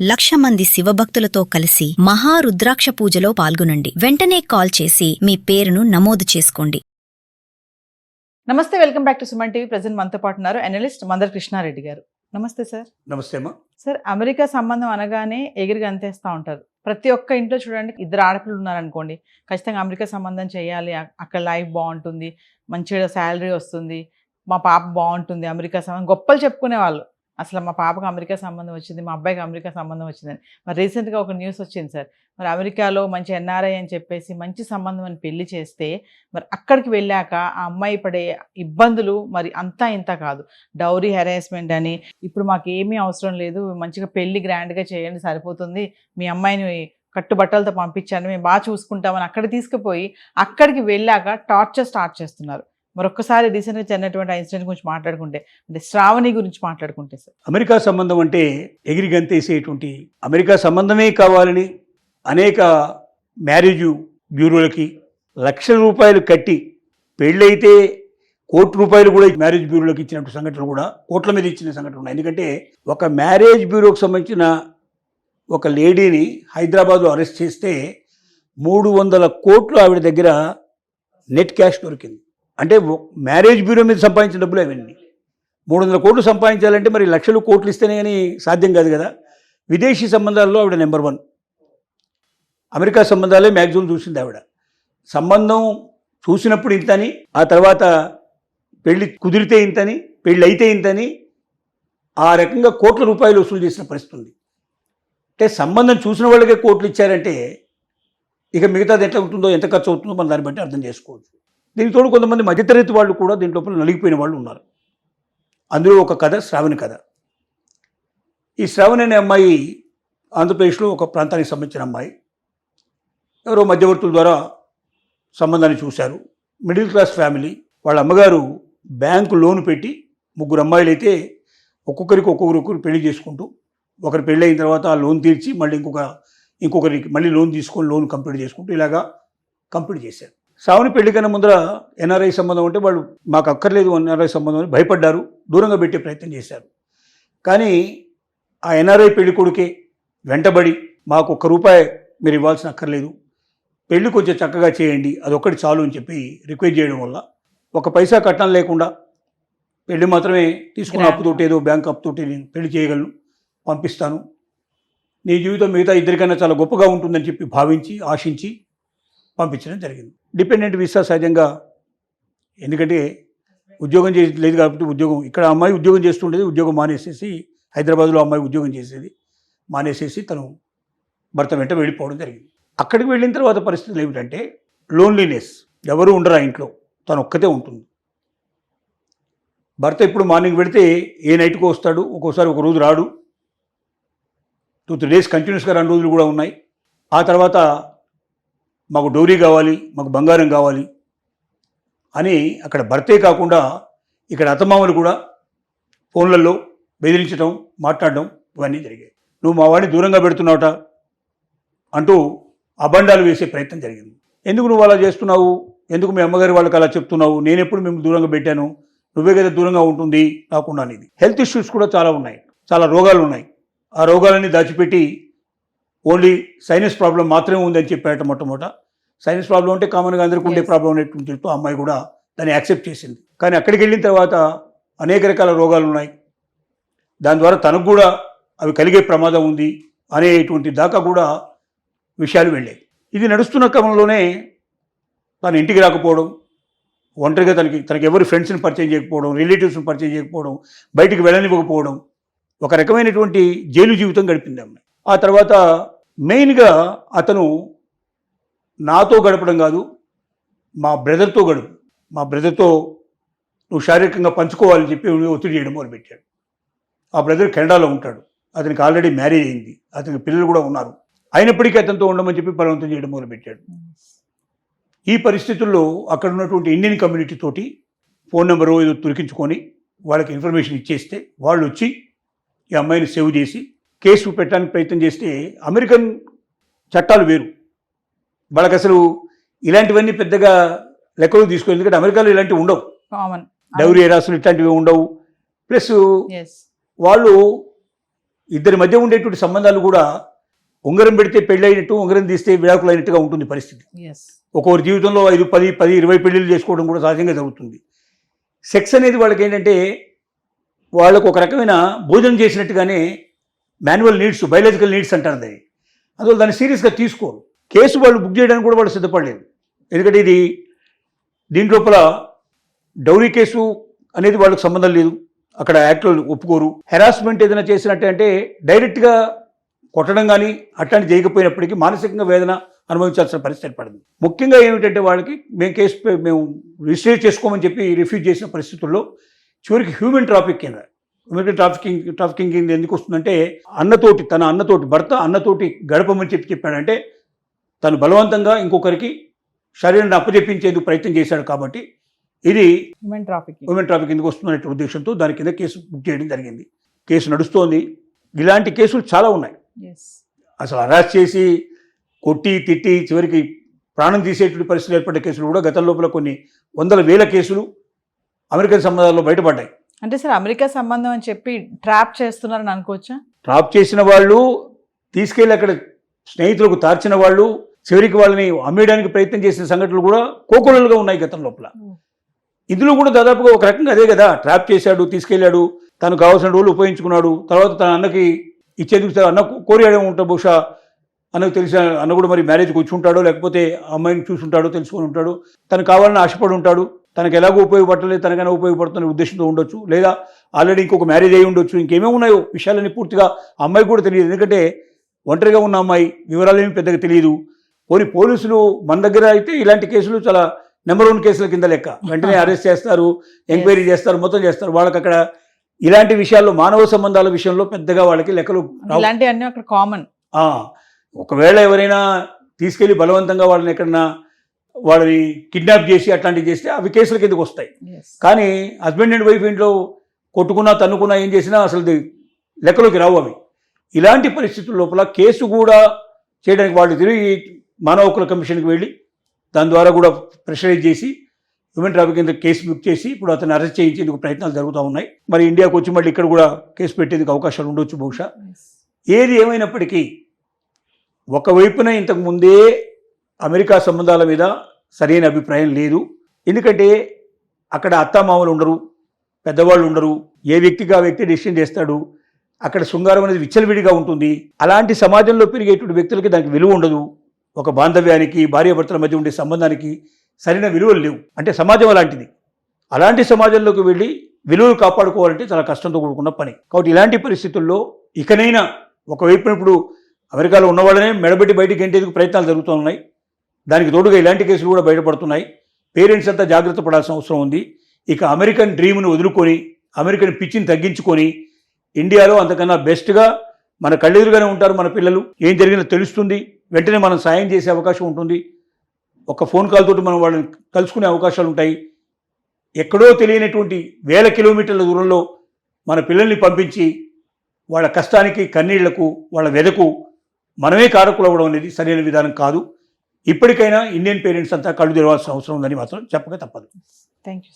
1,00,000 మంది శివభక్తులతో కలిసి మహారుద్రాక్ష పూజలో పాల్గొనండి. వెంటనే కాల్ చేసి మీ పేరును నమోదు చేసుకోండి. నమస్తే, welcome back to Suman TV. Present మనతో పాటు ఉన్నారు అనలిస్ట్ మందర్ కృష్ణారెడ్డి గారు. నమస్తే సార్. నమస్తే అమ్మా. సార్, అమెరికా సంబంధం అనగానే ఎగిరి గంతేస్తూ ఉంటారు. ప్రతి ఒక్క ఇంట్లో చూడండి, 2 ఆడపిల్లలు ఉన్నారనుకోండి, ఖచ్చితంగా అమెరికా సంబంధం చేయాలి, అక్కడ లైఫ్ బాగుంటుంది, మంచిగా శాలరీ వస్తుంది, మా పాప బాగుంటుంది, అమెరికా సంబంధం గొప్పలు చెప్పుకునే వాళ్ళు. అసలు మా పాపకు అమెరికా సంబంధం వచ్చింది, మా అబ్బాయికి అమెరికా సంబంధం వచ్చిందని. మరి రీసెంట్గా ఒక న్యూస్ వచ్చింది సార్. మరి అమెరికాలో మంచి ఎన్ఆర్ఐ అని చెప్పేసి మంచి సంబంధం అని పెళ్లి చేస్తే, మరి అక్కడికి వెళ్ళాక ఆ అమ్మాయి పడే ఇబ్బందులు మరి అంతా ఇంత కాదు. డౌరీ హెరాస్మెంట్ అని, ఇప్పుడు మాకు ఏమీ అవసరం లేదు, మంచిగా పెళ్లి గ్రాండ్గా చేయండి సరిపోతుంది, మీ అమ్మాయిని కట్టుబట్టలతో పంపించండి, మేము బాగా చూసుకుంటామని అక్కడ తీసుకుపోయి అక్కడికి వెళ్ళాక టార్చర్ స్టార్ట్ చేస్తున్నారు. మరొకసారి రీసెంట్గా జరిగినటువంటి ఆ ఇన్సిడెంట్ గురించి మాట్లాడుకుంటే, అంటే శ్రావణి గురించి మాట్లాడుకుంటే సార్, అమెరికా సంబంధం అంటే ఎగిరి గంతేసేటువంటి, అమెరికా సంబంధమే కావాలని అనేక మ్యారేజ్ బ్యూరోలకి లక్షల రూపాయలు కట్టి పెళ్ళైతే ₹1,00,00,000 కూడా మ్యారేజ్ బ్యూరోలకు ఇచ్చినట్టు సంఘటనలు కూడా కోట్ల మీద ఇచ్చిన సంఘటనలు ఉన్నాయి. ఎందుకంటే ఒక మ్యారేజ్ బ్యూరోకి సంబంధించిన ఒక లేడీని హైదరాబాద్లో అరెస్ట్ చేస్తే 300 కోట్లు ఆవిడ దగ్గర నెట్ క్యాష్ దొరికింది. అంటే మ్యారేజ్ బ్యూరో మీద సంపాదించిన డబ్బులు అవన్నీ. 300 కోట్లు సంపాదించాలంటే మరి లక్షలు కోట్లు ఇస్తేనే కానీ సాధ్యం కాదు కదా. విదేశీ సంబంధాల్లో ఆవిడ నెంబర్ 1. అమెరికా సంబంధాలే మ్యాక్సిమం చూసింది ఆవిడ. సంబంధం చూసినప్పుడు ఇంతని, ఆ తర్వాత పెళ్ళి కుదిరితే ఇంతని, పెళ్ళి అయితే ఇంతని, ఆ రకంగా కోట్ల రూపాయలు వసూలు చేసిన పరిస్థితి ఉంది. అంటే సంబంధం చూసిన వాళ్ళకే కోట్లు ఇచ్చారంటే ఇక మిగతాది ఎట్లా ఉంటుందో, ఎంత ఖర్చు అవుతుందో మనం దాన్ని బట్టి అర్థం చేసుకోవచ్చు. దీనికి తోడు కొంతమంది మధ్యతరగతి వాళ్ళు కూడా దీంట్లో నలిగిపోయిన వాళ్ళు ఉన్నారు. అందులో ఒక కథ శ్రావణి కథ. ఈ శ్రావణి అనే అమ్మాయి ఆంధ్రప్రదేశ్లో ఒక ప్రాంతానికి సంబంధించిన అమ్మాయి. ఎవరో మధ్యవర్తుల ద్వారా సంబంధాన్ని చూశారు. Middle class family. వాళ్ళ అమ్మగారు బ్యాంకు లోన్ పెట్టి 3 అమ్మాయిలు అయితే ఒక్కొక్కరికి పెళ్లి చేసుకుంటూ, ఒకరి పెళ్ళి అయిన తర్వాత ఆ లోన్ తీర్చి మళ్ళీ ఇంకొకరికి మళ్ళీ లోన్ తీసుకొని లోన్ కంప్లీట్ చేసుకుంటూ ఇలాగా కంప్లీట్ చేశారు. శ్రావణి పెళ్లి కన్నా ముందర ఎన్ఆర్ఐ సంబంధం అంటే వాళ్ళు మాకు అక్కర్లేదు ఎన్ఆర్ఐ సంబంధం అని భయపడ్డారు, దూరంగా పెట్టే ప్రయత్నం చేశారు. కానీ ఆ ఎన్ఆర్ఐ పెళ్లి కొడుకే వెంటబడి మాకు ₹1 మీరు ఇవ్వాల్సిన అక్కర్లేదు, పెళ్లి కొంచెం చక్కగా చేయండి, అదొక్కటి చాలు అని చెప్పి రిక్వెస్ట్ చేయడం వల్ల 1 పైసా కట్నం లేకుండా పెళ్లి మాత్రమే తీసుకున్న అప్పుతోటి, ఏదో బ్యాంక్ అప్పుతోటి నేను పెళ్లి చేయగలను, పంపిస్తాను, నీ జీవితం మిగతా ఇద్దరికన్నా చాలా గొప్పగా ఉంటుందని చెప్పి భావించి ఆశించి పంపించడం జరిగింది. డిపెండెంట్ వీసా సహజంగా, ఎందుకంటే ఉద్యోగం లేదు కాబట్టి ఉద్యోగం, ఇక్కడ అమ్మాయి ఉద్యోగం చేస్తుండేది, ఉద్యోగం మానేసేసి హైదరాబాద్లో అమ్మాయి ఉద్యోగం చేసేది మానేసేసి తను భర్త వెంట వెళ్ళిపోవడం జరిగింది. అక్కడికి వెళ్ళిన తర్వాత పరిస్థితులు ఏమిటంటే లోన్లీనెస్, ఎవరు ఉండరు ఆ ఇంట్లో, తను ఒక్కతే ఉంటుంది. భర్త ఇప్పుడు మార్నింగ్ వెళితే ఏ నైట్కో వస్తాడు, ఒక్కోసారి ఒక రోజు రాడు, 2-3 డేస్ కంటిన్యూస్గా 2 రోజులు కూడా ఉన్నాయి. ఆ తర్వాత మాకు డౌరీ కావాలి, మాకు బంగారం కావాలి అని అక్కడ భర్తే కాకుండా ఇక్కడ అత్తమామలు కూడా ఫోన్లలో బెదిరించడం, మాట్లాడడం ఇవన్నీ జరిగాయి. నువ్వు మా వాడిని దూరంగా పెడుతున్నావుట అంటూ అబండాలు వేసే ప్రయత్నం జరిగింది. ఎందుకు నువ్వు అలా చేస్తున్నావు, ఎందుకు మీ అమ్మగారి వాళ్ళకి అలా చెప్తున్నావు, నేను ఎప్పుడు మేము దూరంగా పెట్టాను, నువ్వే కదా దూరంగా ఉంటుంది కాకుండా అనేది. హెల్త్ ఇష్యూస్ కూడా చాలా ఉన్నాయి, చాలా రోగాలు ఉన్నాయి. ఆ రోగాలన్నీ దాచిపెట్టి ఓన్లీ సైనస్ ప్రాబ్లం మాత్రమే ఉందని చెప్పాట. మొట్టమొదట సైనస్ ప్రాబ్లం అంటే కామన్గా అందరికీ ఉండే ప్రాబ్లం అనేటువంటి చెప్తూ అమ్మాయి కూడా దాన్ని యాక్సెప్ట్ చేసింది. కానీ అక్కడికి వెళ్ళిన తర్వాత అనేక రకాల రోగాలు ఉన్నాయి, దాని ద్వారా తనకు కూడా అవి కలిగే ప్రమాదం ఉంది అనేటువంటి దాకా కూడా విషయాలు వెళ్ళాయి. ఇది నడుస్తున్న క్రమంలోనే తను ఇంటికి రాకపోవడం, ఒంటరిగా తనకి ఎవరు ఫ్రెండ్స్ని పరిచయం చేయకపోవడం, రిలేటివ్స్ని పరిచయం చేయకపోవడం, బయటికి వెళ్ళనివ్వకపోవడం, ఒక రకమైనటువంటి జైలు జీవితం గడిపింది అమ్మాయి. ఆ తర్వాత మెయిన్గా అతను నాతో గడపడం కాదు, మా బ్రదర్తో గడుపు, మా బ్రదర్తో నువ్వు శారీరకంగా పంచుకోవాలని చెప్పి ఒత్తిడి చేయడం మొదలుపెట్టాడు. ఆ బ్రదర్ కెనడాలో ఉంటాడు, అతనికి ఆల్రెడీ మ్యారేజ్ అయింది, అతనికి పిల్లలు కూడా ఉన్నారు, అయినప్పటికీ అతనితో ఉండమని చెప్పి బలవంతం చేయడం మొదలుపెట్టాడు. ఈ పరిస్థితుల్లో అక్కడ ఉన్నటువంటి ఇండియన్ కమ్యూనిటీ తోటి ఫోన్ నెంబర్ ఏదో తురికించుకొని వాళ్ళకి ఇన్ఫర్మేషన్ ఇచ్చేస్తే వాళ్ళు వచ్చి ఈ అమ్మాయిని సేవ్ చేసి కేసు పెట్టడానికి ప్రయత్నం చేస్తే, అమెరికన్ చట్టాలు వేరు, వాళ్ళకి అసలు ఇలాంటివన్నీ పెద్దగా లెక్కలు తీసుకోవాలి. ఎందుకంటే అమెరికాలో ఇలాంటివి ఉండవు, డౌరీ హెరాస్మెంట్ ఇట్లాంటివి ఉండవు. ప్లస్ వాళ్ళు ఇద్దరి మధ్య ఉండేటువంటి సంబంధాలు కూడా ఉంగరం పెడితే పెళ్ళి అయినట్టు, ఉంగరం తీస్తే విడాకులు అయినట్టుగా ఉంటుంది పరిస్థితి. ఎస్. ఒక్కొక్కరి జీవితంలో 5, 10, 20 పెళ్ళిళ్ళు చేసుకోవడం కూడా సహజంగా జరుగుతుంది. సెక్స్ అనేది వాళ్ళకి ఏంటంటే వాళ్ళకు ఒక రకమైన భోజనం చేసినట్టుగానే మాన్యువల్ నీడ్స్, బయలాజికల్ నీడ్స్ అంటారు దాన్ని. అందువల్ల దాన్ని సీరియస్గా తీసుకోరు. కేసు వాళ్ళు బుక్ చేయడానికి కూడా వాళ్ళు సిద్ధపడలేదు. ఎందుకంటే దీని లోపల డౌరీ కేసు అనేది వాళ్ళకి సంబంధం లేదు, అక్కడ యాక్ట్లో ఒప్పుకోరు. హెరాస్మెంట్ ఏదైనా చేసినట్టే అంటే డైరెక్ట్గా కొట్టడం కానీ అట్లాంటి చేయకపోయినప్పటికీ మానసికంగా వేదన అనుభవించాల్సిన పరిస్థితి ఏర్పడింది. ముఖ్యంగా ఏమిటంటే వాళ్ళకి మేము రిజిస్టర్ చేసుకోమని చెప్పి రిఫ్యూజ్ చేసిన పరిస్థితుల్లో చివరికి హ్యూమన్ ట్రాఫికింగ్ ఎందుకు వస్తుందంటే తన అన్నతోటి భర్త అన్నతోటి గడపమని చెప్పాడంటే తను బలవంతంగా ఇంకొకరికి శరీరాన్ని అప్పచెప్పించేందుకు ప్రయత్నం చేశాడు. కాబట్టి ఇది హ్యూమన్ ట్రాఫిక్ ఎందుకు వస్తుందనే ఉద్దేశంతో దాని కింద కేసు బుక్ చేయడం జరిగింది. కేసు నడుస్తోంది. ఇలాంటి కేసులు చాలా ఉన్నాయి. అసలు అరెస్ట్ చేసి కొట్టి తిట్టి చివరికి ప్రాణం తీసేటువంటి పరిస్థితులు ఏర్పడ్డ కేసులు కూడా గతం లోపల కొన్ని 100,000 కేసులు అమెరికన్ సంబంధాల్లో బయటపడ్డాయి. అంటే సార్ అమెరికా సంబంధం అని చెప్పి ట్రాప్ చేస్తున్నారని అనుకోవచ్చా? ట్రాప్ చేసిన వాళ్ళు, తీసుకెళ్ళి అక్కడ స్నేహితులకు తార్చిన వాళ్ళు, చివరికి వాళ్ళని అమ్మేయడానికి ప్రయత్నం చేసిన సంఘటనలు కూడా కోకొల్లలుగా ఉన్నాయి గతం లోపల. ఇందులో కూడా దాదాపుగా ఒక రకంగా అదే కదా, ట్రాప్ చేశాడు, తీసుకెళ్ళాడు, తను కావాల్సిన రోజులు ఉపయోగించుకున్నాడు, తర్వాత తన అన్నకి ఇచ్చేందుకు అన్న కోరియాడే ఉంటాడు, బహుశా అన్నకు తెలిసిన అన్న కూడా మరి మ్యారేజ్కి వచ్చి ఉంటాడో లేకపోతే అమ్మాయిని చూసుంటాడో తెలుసుకొని ఉంటాడు, తనకు కావాలని ఆశపడి ఉంటాడు, తనకు ఎలాగో ఉపయోగపడలేదు తనకైనా ఉపయోగపడుతున్న ఉద్దేశంతో ఉండొచ్చు, లేదా ఆల్రెడీ ఇంకొక మ్యారేజ్ అయి ఉండొచ్చు, ఇంకేమేమి ఉన్నాయో విషయాలని పూర్తిగా అమ్మాయి కూడా తెలియదు. ఎందుకంటే ఒంటరిగా ఉన్న అమ్మాయి, వివరాలు ఏమి పెద్దగా తెలియదు. పోలీసులు మన దగ్గర అయితే ఇలాంటి కేసులు చాలా నెంబర్ 1 కేసుల కింద లెక్క, వెంటనే అరెస్ట్ చేస్తారు, ఎంక్వైరీ చేస్తారు, మొత్తం చేస్తారు. వాళ్ళకి అక్కడ ఇలాంటి విషయాల్లో మానవ సంబంధాల విషయంలో పెద్దగా వాళ్ళకి లెక్కలు ఇలాంటివన్నీ అక్కడ కామన్. ఒకవేళ ఎవరైనా తీసుకెళ్లి బలవంతంగా వాళ్ళని ఎక్కడన్నా వాళ్ళని కిడ్నాప్ చేసి అట్లాంటివి చేస్తే అవి కేసుల కిందకు వస్తాయి. కానీ హస్బెండ్ అండ్ వైఫ్ ఇంట్లో కొట్టుకున్నా తన్నుకున్నా ఏం చేసినా అసలు లెక్కలోకి రావు అవి. ఇలాంటి పరిస్థితుల లోపల కేసు కూడా చేయడానికి వాళ్ళు తిరిగి మానవ హక్కుల కమిషన్కి వెళ్ళి దాని ద్వారా కూడా ప్రెషరైజ్ చేసి హ్యూమన్ ట్రాఫిక్ కింద కేసు బుక్ చేసి ఇప్పుడు అతను అరెస్ట్ చేయించేందుకు ప్రయత్నాలు జరుగుతూ ఉన్నాయి. మరి ఇండియాకు వచ్చి మళ్ళీ ఇక్కడ కూడా కేసు పెట్టేందుకు అవకాశాలు ఉండొచ్చు బహుశా. ఏది ఏమైనప్పటికీ ఒకవైపున ఇంతకు ముందే అమెరికా సంబంధాల మీద సరైన అభిప్రాయం లేదు. ఎందుకంటే అక్కడ అత్తామామలు ఉండరు, పెద్దవాళ్ళు ఉండరు, ఏ వ్యక్తికి ఆ వ్యక్తి డెసిషన్ చేస్తాడు. అక్కడ శృంగారం అనేది విచ్చలవిడిగా ఉంటుంది. అలాంటి సమాజంలో పెరిగేటువంటి వ్యక్తులకి దానికి విలువ ఉండదు. ఒక బాంధవ్యానికి, భార్యాభర్తల మధ్య ఉండే సంబంధానికి సరైన విలువలు లేవు. అంటే సమాజం అలాంటిది. అలాంటి సమాజంలోకి వెళ్ళి విలువలు కాపాడుకోవాలంటే చాలా కష్టంతో కూడుకున్న పని. కాబట్టి ఇలాంటి పరిస్థితుల్లో ఇకనైనా ఒకవైపున ఇప్పుడు అమెరికాలో ఉన్నవాళ్ళనే మెడబెట్టి బయటికి గెంటేందుకు ప్రయత్నాలు జరుగుతూ ఉన్నాయి. దానికి తోడుగా ఇలాంటి కేసులు కూడా బయటపడుతున్నాయి. పేరెంట్స్ అంతా జాగ్రత్త పడాల్సిన అవసరం ఉంది. ఇక అమెరికన్ డ్రీమ్ను వదులుకొని, అమెరికన్ పిచ్చిని తగ్గించుకొని ఇండియాలో అంతకన్నా బెస్ట్గా మన కళ్ళెదురుగానే ఉంటారు మన పిల్లలు. ఏం జరిగినా తెలుస్తుంది, వెంటనే మనం సాయం చేసే అవకాశం ఉంటుంది. ఒక ఫోన్ కాల్ తోటి మనం వాళ్ళని కలుసుకునే అవకాశాలు ఉంటాయి. ఎక్కడో తెలియనటువంటి 1000 కిలోమీటర్ల దూరంలో మన పిల్లల్ని పంపించి వాళ్ళ కష్టానికి, కన్నీళ్లకు, వాళ్ళ వెదకు మనమే కారకులు అవ్వడం అనేది సరైన విధానం కాదు. ఇప్పటికైనా ఇండియన్ పేరెంట్స్ అంతా కళ్ళు తెరవాల్సిన అవసరం ఉందని మాత్రం చెప్పక తప్పదు. Thank you.